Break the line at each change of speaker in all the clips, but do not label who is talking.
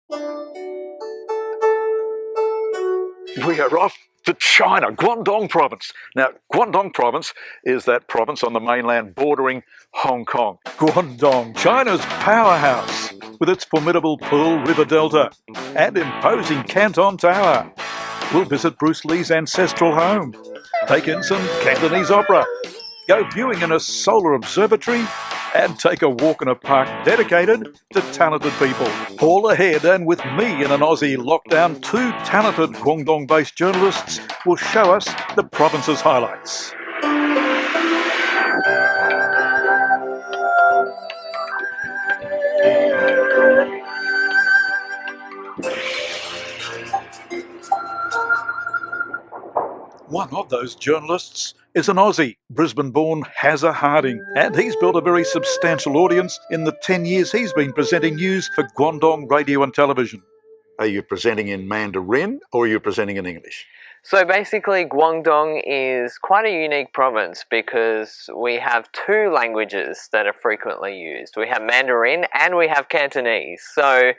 We are off to China, Guangdong province. Now, Guangdong province is that province on the mainland bordering Hong Kong. Guangdong, China's powerhouse, with its formidable Pearl River Delta and imposing Canton Tower. We'll visit Bruce Lee's ancestral home, take in some Cantonese opera, go viewing in a solar observatory, and take a walk in a park dedicated to talented people. All ahead, and with me in an Aussie lockdown, two talented Guangdong-based journalists will show us the province's highlights. One of those journalists is an Aussie, Brisbane-born Hazza Harding, and he's built a very substantial audience in the 10 years he's been presenting news for Guangdong radio and television. Are you presenting in Mandarin or are you presenting in English?
So basically Guangdong is quite a unique province because we have two languages that are frequently used. We have Mandarin and we have Cantonese. So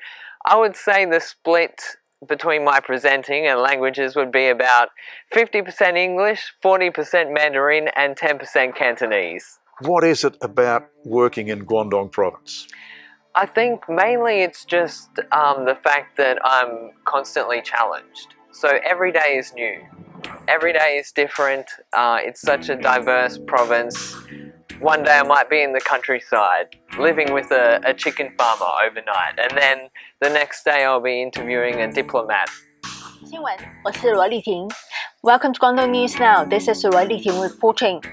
I would say the split between my presenting and languages would be about 50% English, 40% Mandarin and 10% Cantonese.
What is it about working in Guangdong province?
I think mainly it's just the fact that I'm constantly challenged. So every day is new. Every day is different. It's such a diverse province. One day I might be in the countryside, living with a chicken farmer overnight, and then the next day I'll be interviewing a diplomat.
新闻，我是罗丽婷。Welcome to Guangdong News Now. This is Roy Liting reporting.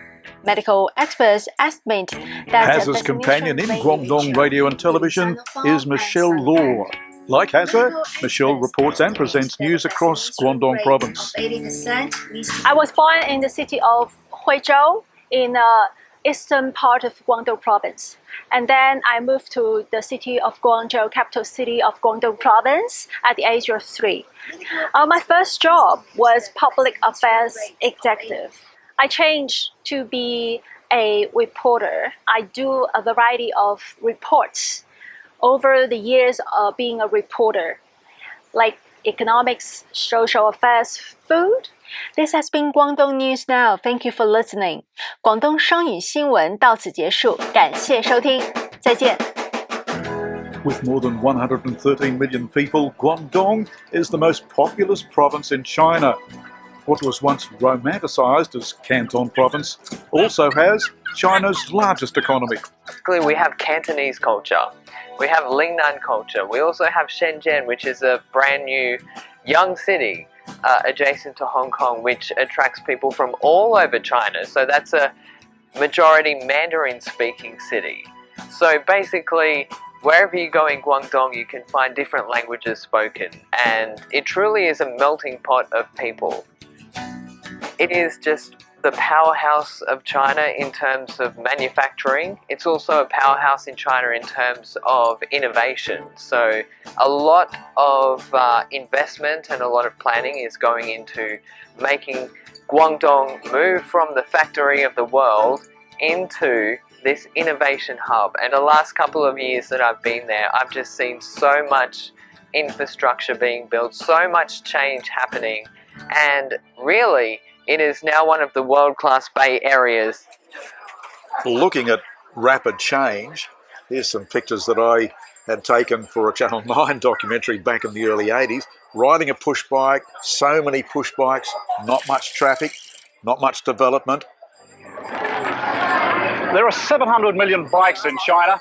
Medical experts estimate that
Hazza's companion in Guangdong radio and television is Michelle Law. Like Hazza, Michelle reports and presents news across Guangdong province.
I was born in the city of Huizhou in the eastern part of Guangdong province. And then I moved to the city of Guangzhou, capital city of Guangdong province, at the age of 3. My first job was public affairs executive. I changed to be a reporter. I do a variety of reports over the years of being a reporter, like economics, social affairs, food.
This has been Guangdong News Now. Thank you for listening. 广东双语新闻到此结束，感谢收听，再见。
With more than 113 million people, Guangdong is the most populous province in China. What was once romanticized as Canton province also has China's largest economy.
We have Cantonese culture. We have Lingnan culture. We also have Shenzhen, which is a brand new young city adjacent to Hong Kong, which attracts people from all over China. So that's a majority Mandarin-speaking city. So basically, wherever you go in Guangdong, you can find different languages spoken. And it truly is a melting pot of people. It is just the powerhouse of China in terms of manufacturing. It's also a powerhouse in China in terms of innovation. So a lot of investment and a lot of planning is going into making Guangdong move from the factory of the world into this innovation hub. And the last couple of years that I've been there, I've just seen so much infrastructure being built, so much change happening, and really it is now one of the world-class Bay areas.
Looking at rapid change, here's some pictures that I had taken for a Channel 9 documentary back in the early 80s. Riding a push bike, so many push bikes, not much traffic, not much development.
There are 700 million bikes in China.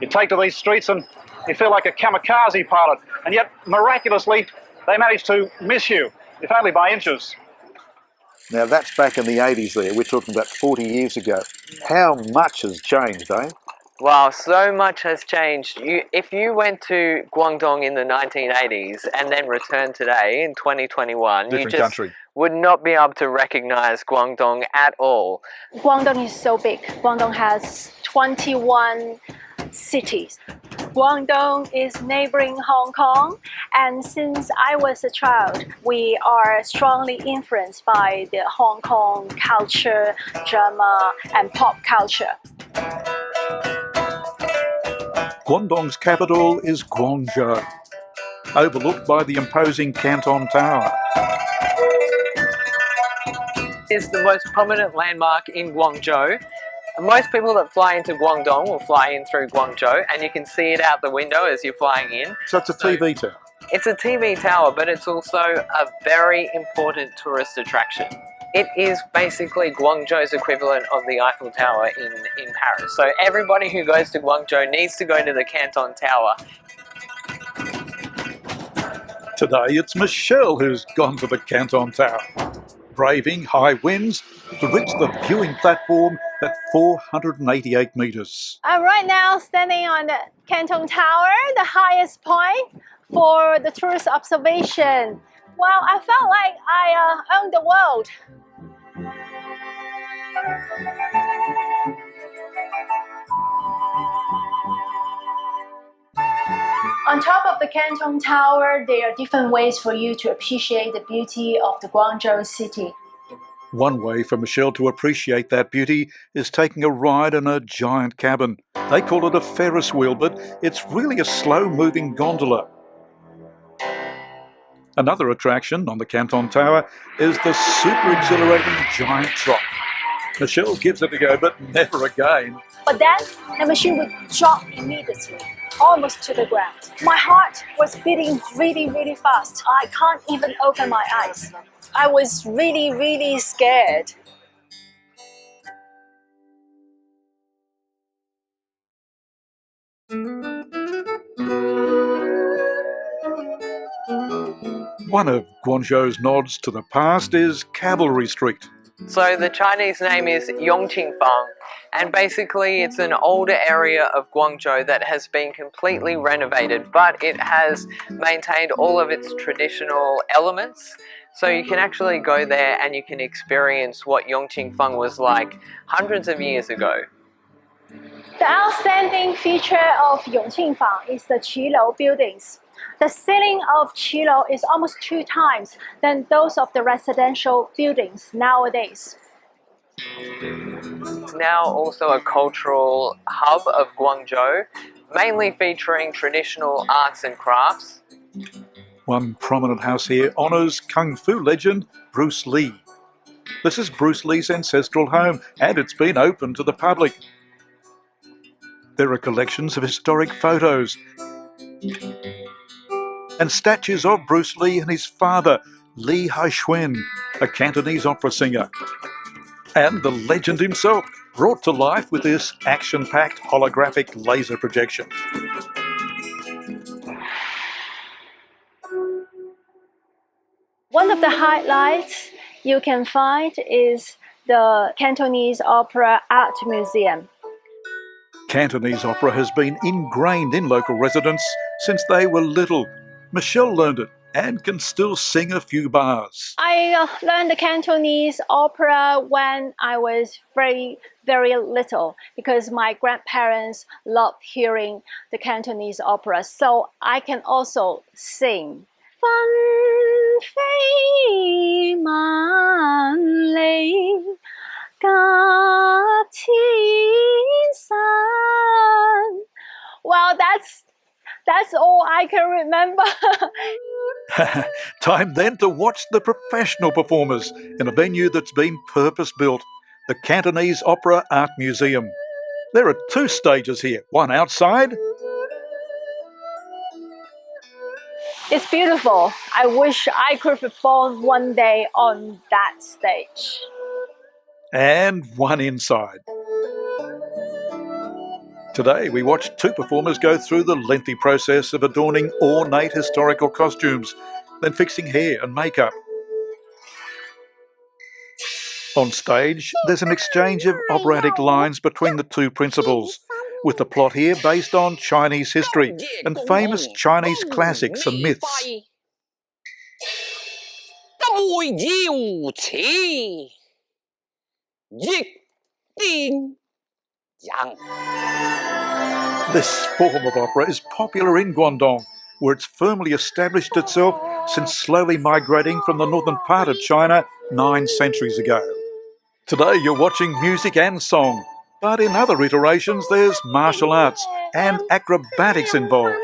You take to these streets and you feel like a kamikaze pilot, and yet miraculously they manage to miss you, if only by inches.
Now that's back in the 80s there, we're talking about 40 years ago. How much has changed, eh?
Wow, so much has changed. If you went to Guangdong in the 1980s and then returned today in 2021, you just would not be able to recognize Guangdong at all.
Guangdong is so big. Guangdong has 21 cities. Guangdong is neighboring Hong Kong, and since I was a child, we are strongly influenced by the Hong Kong culture, drama, and pop culture.
Guangdong's capital is Guangzhou. overlooked by the imposing Canton Tower.
It's the most prominent landmark in Guangzhou. Most people that fly into Guangdong will fly in through Guangzhou, and you can see it out the window as you're flying in.
So it's a TV tower.
It's a TV tower, but it's also a very important tourist attraction. It is basically Guangzhou's equivalent of the Eiffel Tower in Paris. So everybody who goes to Guangzhou needs to go to the Canton Tower.
Today it's Michelle who's gone to the Canton Tower, braving high winds to reach the viewing platform at 488 metres.
I'm right now standing on the Canton Tower, the highest point for the tourist observation. Wow, I felt like I owned the world. On top of the Canton Tower, there are different ways for you to appreciate the beauty of the Guangzhou city.
One way for Michelle to appreciate that beauty is taking a ride in a giant cabin. They call it a Ferris wheel, but it's really a slow-moving gondola. Another attraction on the Canton Tower is the super exhilarating giant drop. Michelle gives it a go, but never again.
But then the machine would drop immediately, almost to the ground. My heart was beating really, really fast. I can't even open my eyes. I was really, really scared.
One of Guangzhou's nods to the past is Cavalry Street.
So the Chinese name is Yongqingfang, and basically it's an older area of Guangzhou that has been completely renovated, but it has maintained all of its traditional elements. So you can actually go there and you can experience what Yongqingfang was like hundreds of years ago.
The outstanding feature of Yongqingfang is the Qilou buildings. The ceiling of Qilou is almost 2 times than those of the residential buildings nowadays.
It's now also a cultural hub of Guangzhou, mainly featuring traditional arts and crafts.
One prominent house here honours Kung Fu legend Bruce Lee. This is Bruce Lee's ancestral home, and it's been open to the public. There are collections of historic photos and statues of Bruce Lee and his father, Li Haixuan, a Cantonese opera singer. And the legend himself, brought to life with this action-packed holographic laser projection.
One of the highlights you can find is the Cantonese Opera Art Museum.
Cantonese opera has been ingrained in local residents since they were little. Michelle learned it and can still sing a few bars.
I learned the Cantonese opera when I was very, very little because my grandparents loved hearing the Cantonese opera, so I can also sing. 纷飞满里隔千山. Well, that's all I can remember.
Time then to watch the professional performers in a venue that's been purpose-built, the Cantonese Opera Art Museum. There are 2 stages here, one outside.
It's beautiful. I wish I could perform one day on that stage.
And one inside. Today we watched 2 performers go through the lengthy process of adorning ornate historical costumes, then fixing hair and makeup. On stage, there's an exchange of operatic lines between the 2 principals, with the plot here based on Chinese history and famous Chinese classics and myths. This form of opera is popular in Guangdong, where it's firmly established itself since slowly migrating from the northern part of China 9 centuries ago. Today you're watching music and song, but in other iterations there's martial arts and acrobatics involved.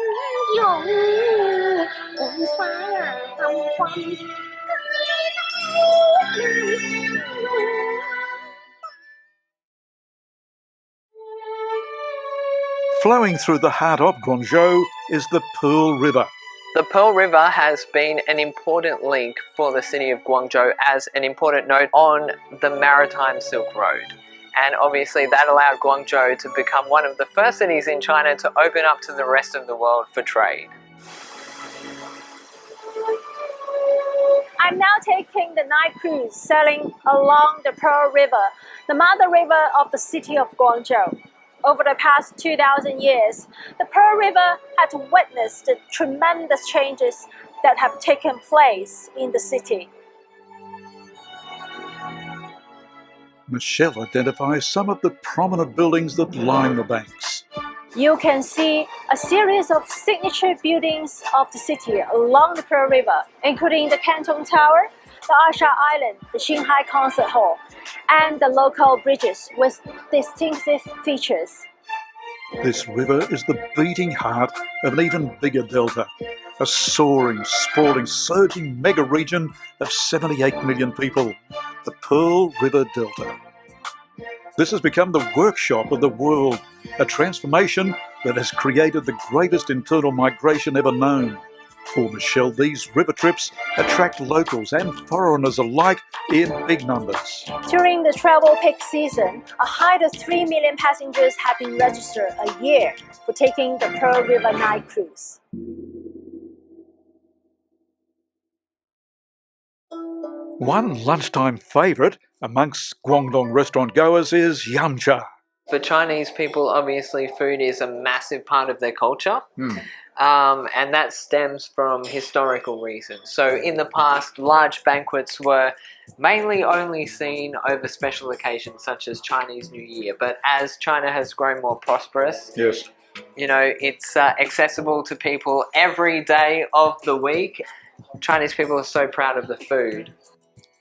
Flowing through the heart of Guangzhou is the Pearl River.
The Pearl River has been an important link for the city of Guangzhou as an important node on the maritime Silk Road. And obviously that allowed Guangzhou to become one of the first cities in China to open up to the rest of the world for trade.
I'm now taking the night cruise sailing along the Pearl River, the mother river of the city of Guangzhou. Over the past 2,000 years, the Pearl River had witnessed the tremendous changes that have taken place in the city.
Michelle identifies some of the prominent buildings that line the banks.
You can see a series of signature buildings of the city along the Pearl River, including the Canton Tower, the Asha Island, the Zhuhai Concert Hall, and the local bridges with distinctive features.
This river is the beating heart of an even bigger delta, a soaring, sprawling, surging mega region of 78 million people, the Pearl River Delta. This has become the workshop of the world, a transformation that has created the greatest internal migration ever known. For Michelle, these river trips attract locals and foreigners alike in big numbers.
During the travel peak season, a height of 3 million passengers have been registered a year for taking the Pearl River night cruise.
One lunchtime favourite amongst Guangdong restaurant goers is yamcha.
For Chinese people, obviously food is a massive part of their culture. And that stems from historical reasons. So in the past, large banquets were mainly only seen over special occasions such as Chinese New Year. But as China has grown more prosperous,
Yes.
you know, it's accessible to people every day of the week. Chinese people are so proud of the food.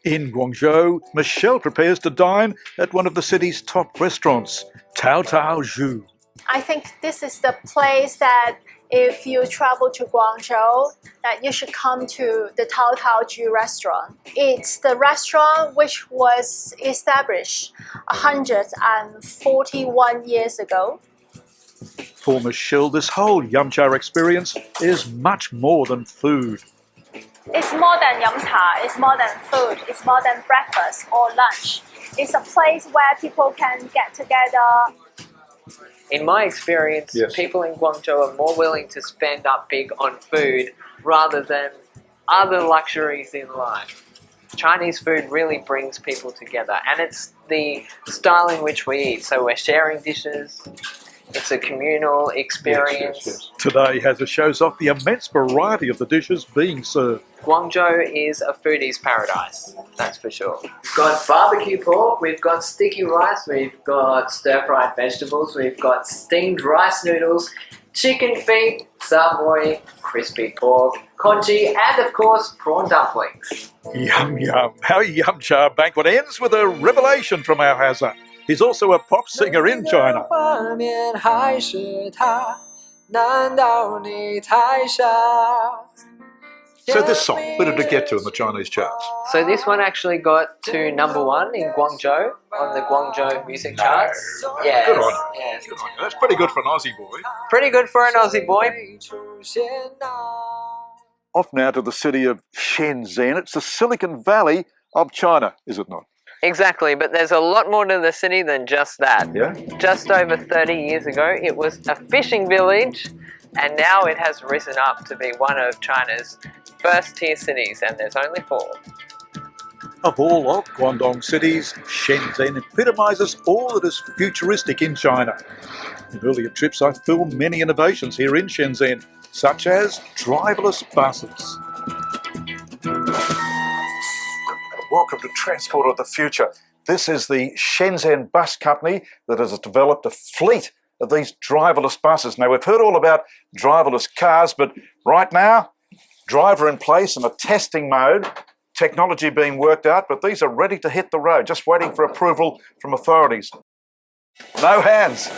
In Guangzhou, Michelle prepares to dine at one of the city's top restaurants, Tao Tao Zhu.
I think this is the place that if you travel to Guangzhou, that you should come to the Tao Tao Zhu restaurant. It's the restaurant which was established 141 years ago.
For Michelle, this whole yamcha experience is much more than food.
It's more than yamcha, it's more than food, it's more than breakfast or lunch. It's a place where people can get together.
In my experience,
Yes.
people in Guangzhou are more willing to spend up big on food rather than other luxuries in life. Chinese food really brings people together, and it's the style in which we eat. So we're sharing dishes. It's a communal experience.
Today, as it shows off the immense variety of the dishes being served.
Guangzhou is a foodie's paradise, that's for sure. We've got barbecue pork, we've got sticky rice, we've got stir-fried vegetables, we've got steamed rice noodles, chicken feet, samoy, crispy pork, congee, and of course prawn dumplings.
Yum yum. Our yamcha banquet ends with a revelation from our Hazza. He's also a pop singer in China. So this song, where did it get to in the Chinese charts?
So this one actually got to #1 in Guangzhou on the Guangzhou music charts. Yes,
Good on you.
yes.
Good on you. That's pretty good for an Aussie boy.
Pretty good for an Aussie boy.
Off now to the city of Shenzhen. It's the Silicon Valley of China, is it not?
Exactly, but there's a lot more to the city than just that.
Yeah.
Just over 30 years ago, it was a fishing village, and now it has risen up to be one of China's first-tier cities, and there's only 4.
Of all of Guangdong cities, Shenzhen epitomises all that is futuristic in China. In earlier trips, I filmed many innovations here in Shenzhen, such as driverless buses. Welcome to Transport of the Future. This is the Shenzhen Bus Company that has developed a fleet of these driverless buses. Now, we've heard all about driverless cars, but right now, driver in place in a testing mode, technology being worked out, but these are ready to hit the road, just waiting for approval from authorities. No hands.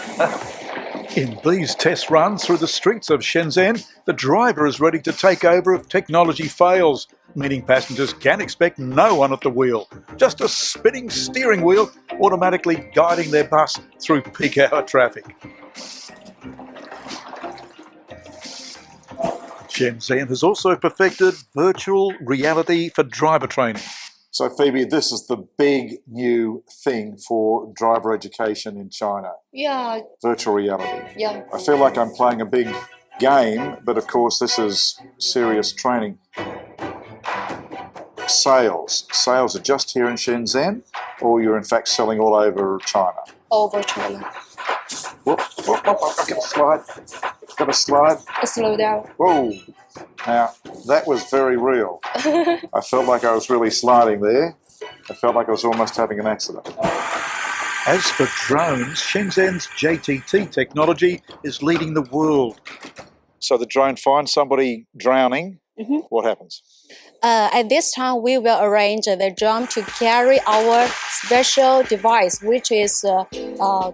In these test runs through the streets of Shenzhen, the driver is ready to take over if technology fails, meaning passengers can expect no one at the wheel, just a spinning steering wheel automatically guiding their bus through peak hour traffic. Shenzhen has also perfected virtual reality for driver training.
So, Phoebe, this is the big new thing for driver education in China.
Yeah,
Virtual reality.
yeah.
I feel like I'm playing a big game, but of course this is serious training. Sales are just here in Shenzhen, or you're in fact selling all over China?
Over China.
Whoop, whoop, whoop, I've got a slide. Got a slide.
Slow down.
Whoa. Now, that was very real. I felt like I was really sliding there. I felt like I was almost having an accident.
As for drones, Shenzhen's JTT technology is leading the world.
So the drone finds somebody drowning.
Mhm.
What happens?
At this time, we will arrange the drone to carry our special device, which is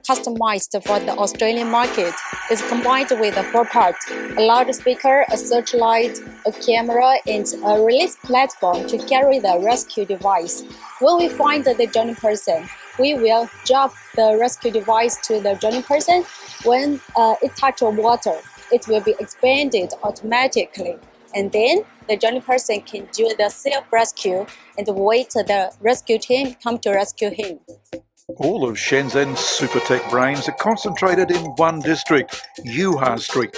customized for the Australian market. It's combined with 4 parts: a loudspeaker, a searchlight, a camera, and a release platform to carry the rescue device. When we find the drowning person, we will drop the rescue device to the drowning person. When it touches water, it will be expanded automatically. And then the drowning person can do the self-rescue and wait the rescue team come to rescue him.
All of Shenzhen's super tech brains are concentrated in one district, Zhuhai Street.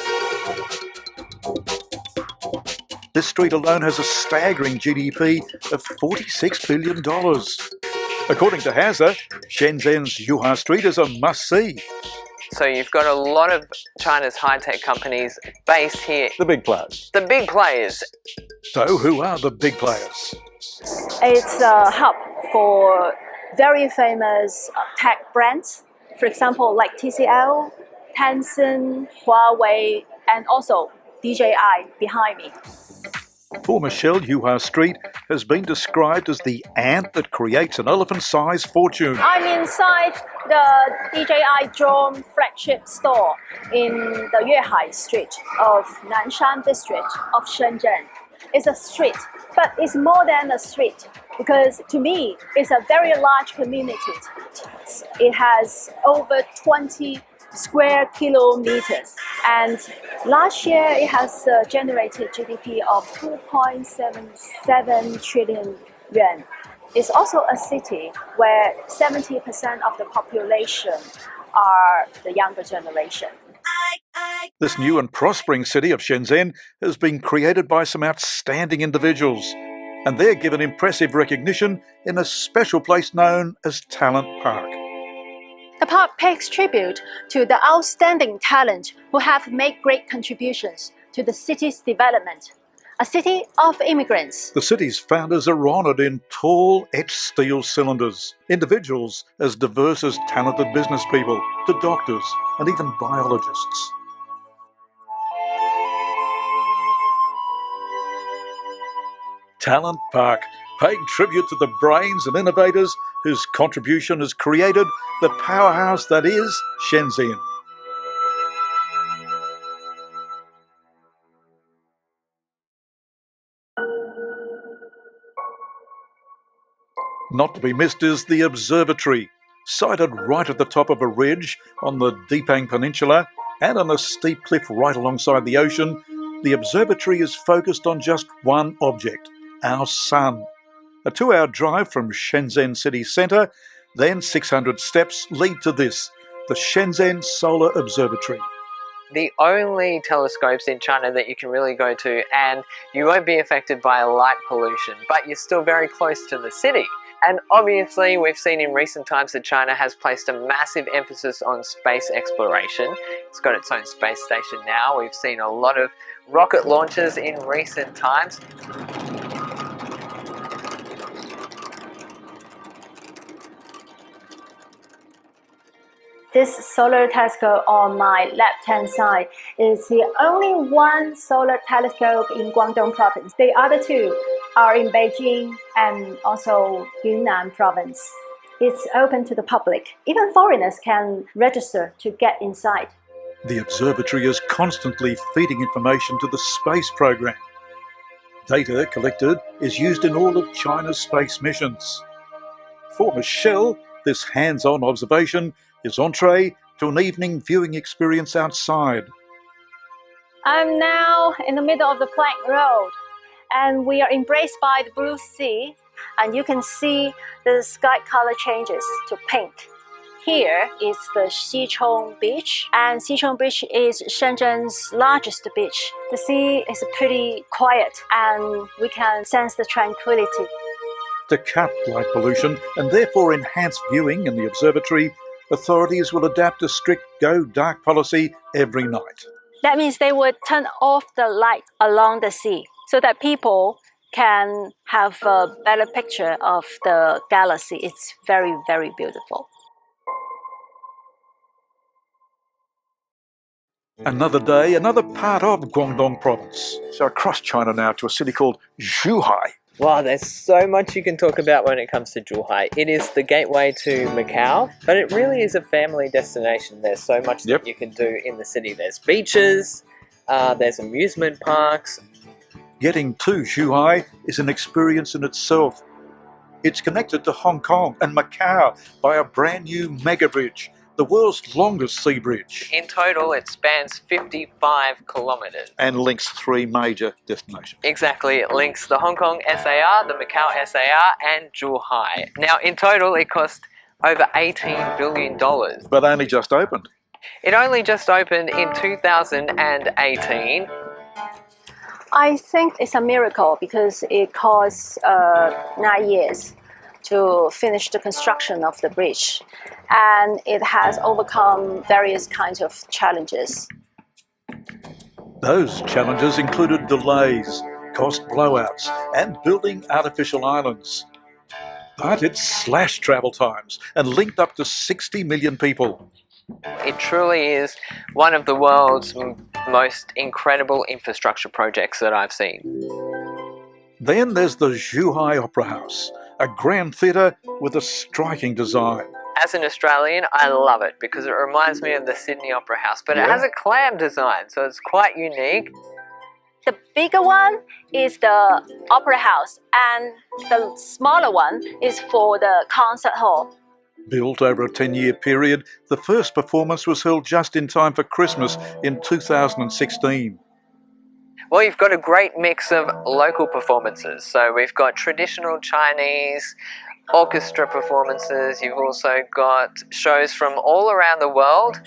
This street alone has a staggering GDP of $46 billion. According to Hazza, Shenzhen's Zhuhai Street is a must-see.
So you've got a lot of China's high-tech companies based here.
The big players.
The big players.
So who are the big players?
It's a hub for very famous tech brands, for example, like TCL, Tencent, Huawei, and also DJI behind me.
For Michelle, Zhuhai Street has been described as the ant that creates an elephant-sized fortune.
I'm inside the DJI drone flagship store in the Zhuhai Street of Nanshan district of Shenzhen. It's a street, but it's more than a street because to me, it's a very large community. It has over 20 square kilometers, and last year it has generated GDP of 2.77 trillion yuan. It's also a city where 70% of the population are the younger generation.
This new and prospering city of Shenzhen has been created by some outstanding individuals, and they're given impressive recognition in a special place known as Talent Park.
The park pays tribute to the outstanding talent who have made great contributions to the city's development. A city of immigrants.
The city's founders are honoured in tall, etched steel cylinders. Individuals as diverse as talented business people, to doctors and even biologists. Talent Park, paying tribute to the brains and innovators whose contribution has created the powerhouse that is Shenzhen. Not to be missed is the observatory, sited right at the top of a ridge on the Dipang Peninsula and on a steep cliff right alongside the ocean. The observatory is focused on just one object, our sun. A 2-hour drive from Shenzhen city centre, then 600 steps lead to this, the Shenzhen Solar Observatory.
The only telescopes in China that you can really go to, and you won't be affected by light pollution, but you're still very close to the city. And obviously we've seen in recent times that China has placed a massive emphasis on space exploration. It's got its own space station now. We've seen a lot of rocket launches in recent times.
This solar telescope on my left-hand side is the only one solar telescope in Guangdong province. The other two are in Beijing and also Yunnan province. It's open to the public. Even foreigners can register to get inside.
The observatory is constantly feeding information to the space program. Data collected is used in all of China's space missions. For Michelle, this hands-on observation is entree to an evening viewing experience outside.
I'm now in the middle of the Plank Road, and we are embraced by the blue sea, and you can see the sky color changes to pink. Here is the Xichong Beach, and Xichong Beach is Shenzhen's largest beach. The sea is pretty quiet, and we can sense the tranquility.
To cut light pollution and therefore enhance viewing in the observatory, authorities will adapt a strict go dark policy every night.
That means they would turn off the light along the sea so that people can have a better picture of the galaxy. It's very, very beautiful.
Another day, another part of Guangdong province. So across China now to a city called Zhuhai.
Wow, there's so much you can talk about when it comes to Zhuhai. It is the gateway to Macau, but it really is a family destination. There's so much that you can do in the city. There's beaches, there's amusement parks.
Getting to Zhuhai is an experience in itself. It's connected to Hong Kong and Macau by a brand new mega bridge, the world's longest sea bridge.
In total, it spans 55 kilometres.
And links 3 major destinations.
Exactly, it links the Hong Kong SAR, the Macau SAR, and Zhuhai. Now, in total, it cost over $18 billion.
But only just opened.
It only just opened in 2018.
I think it's a miracle because it cost 9 years to finish the construction of the bridge, and it has overcome various kinds of challenges.
Those challenges included delays, cost blowouts, and building artificial islands. But it slashed travel times and linked up to 60 million people.
It truly is one of the world's most incredible infrastructure projects that I've seen.
Then there's the Zhuhai Opera House, a grand theatre with a striking design.
As an Australian, I love it because it reminds me of the Sydney Opera House, but it has a clam design, so it's quite unique.
The bigger one is the Opera House, and the smaller one is for the concert hall.
Built over a 10-year period, the first performance was held just in time for Christmas in 2016.
Well, you've got a great mix of local performances. So we've got traditional Chinese orchestra performances. You've also got shows from all around the world.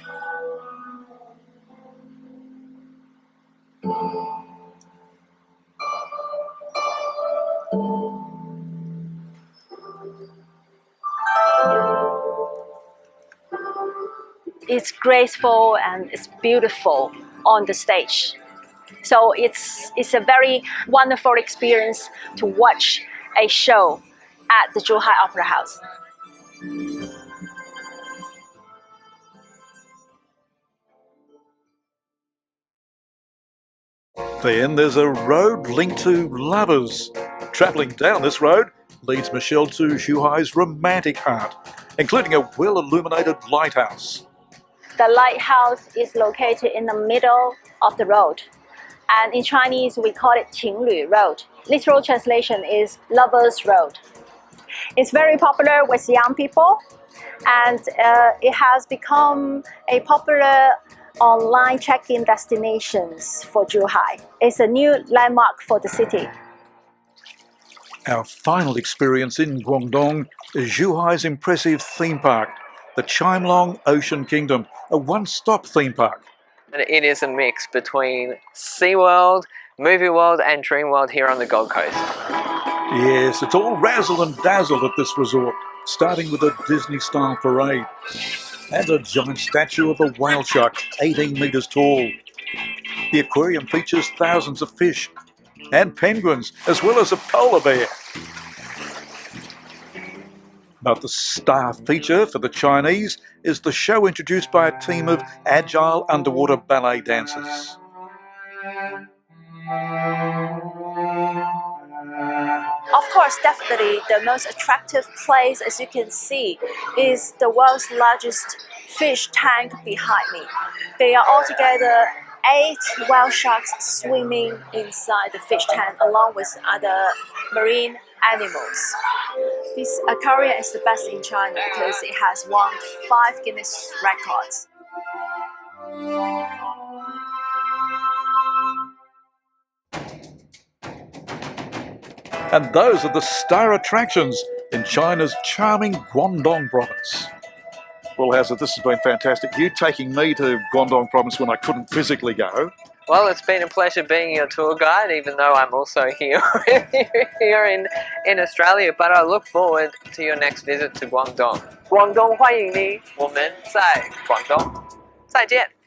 It's graceful and it's beautiful on the stage. So it's a very wonderful experience to watch a show at the Zhuhai Opera House.
Then there's a road linked to lovers. Travelling down this road leads Michelle to Zhuhai's romantic heart, including a well-illuminated lighthouse.
The lighthouse is located in the middle of the road. And in Chinese, we call it Qinglü Road. Literal translation is Lover's Road. It's very popular with young people, and it has become a popular online check-in destinations for Zhuhai. It's a new landmark for the city.
Our final experience in Guangdong is Zhuhai's impressive theme park, the Chimelong Ocean Kingdom, a one-stop theme park.
It is a mix between SeaWorld, Movie World and Dream World here on the Gold Coast.
Yes, it's all razzle and dazzle at this resort, starting with a Disney-style parade and a giant statue of a whale shark 18 metres tall. The aquarium features thousands of fish and penguins, as well as a polar bear. But the star feature for the Chinese is the show introduced by a team of agile underwater ballet dancers.
Of course, definitely the most attractive place, as you can see, is the world's largest fish tank behind me. There are altogether 8 whale sharks swimming inside the fish tank along with other marine animals. This aquarium is the best in China because it has won 5 Guinness records.
And those are the star attractions in China's charming Guangdong province. Well, Hazard, this has been fantastic. You taking me to Guangdong province when I couldn't physically go.
Well, it's been a pleasure being your tour guide, even though I'm also here in Australia. But I look forward to your next visit to Guangdong. 广东欢迎你，我们在广东再见。